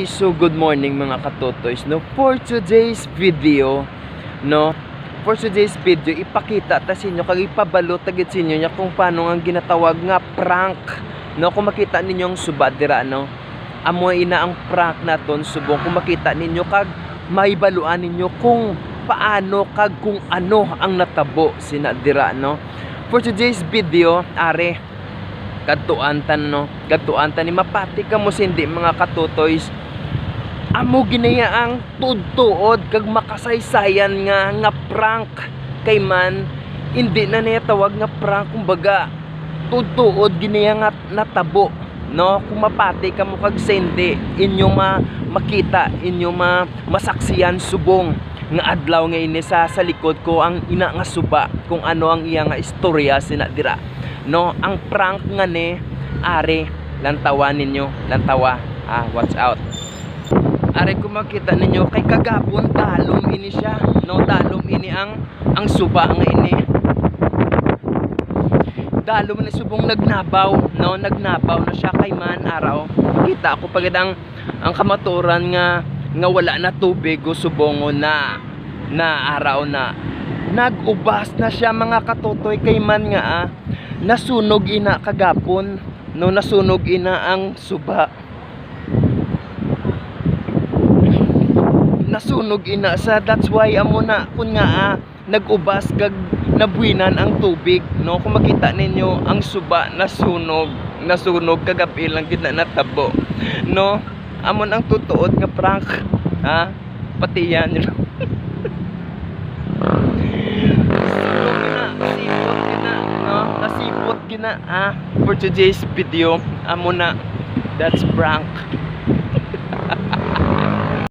Okay, so good morning mga katotoys, no? For today's video, no? For today's video, ipakita ta sa inyo, kag ipabalo tagit sa inyo nya kung paano ang ginatawag nga prank, no? Kung makita ninyo ang subad dira, no? Amo ina ang prank naton subong kung makita ninyo kag maibaluan ninyo kung paano kag kung ano ang natabo sina dira, no? For today's video, are kadtuan ni mapati ka mo sindi mga katutoys, amo ginaya ang tudtuod kag makasaysayan nga prank kay man hindi na niya tawag nga prank, kumbaga tudtuod ginaya nga natabo, no? Kung mapati ka mo kag sindi inyo makita inyo masaksiyan subong nga adlaw nga ini sa likod ko ang ina nga suba kung ano ang iya nga istorya sina dira, no? Ang prank nga ni are lantawa ninyo, lantawa, watch out. Are kung makita ninyo kay kagapon dalom ini siya, no? Dalom ini ang suba nga ini, dalom na subong nagnabaw, no? Nagnabaw na siya kay man araw. Kita ko pagid ang kamaturan nga wala na tubig o subongo na araw na nagubas na siya mga katotoy kay man nga nasunog ina kagapon, no? Nasunog ina ang suba, nasunog ina sa, that's why amo na kun nga nagubas kag nabuinan ang tubig, no? Kung makita ninyo ang suba nasunog kagapilang kita natabo, no? Amon ang tutuod nga prank, pati yan yun. Nasipot gina for today's video, amo na, that's prank.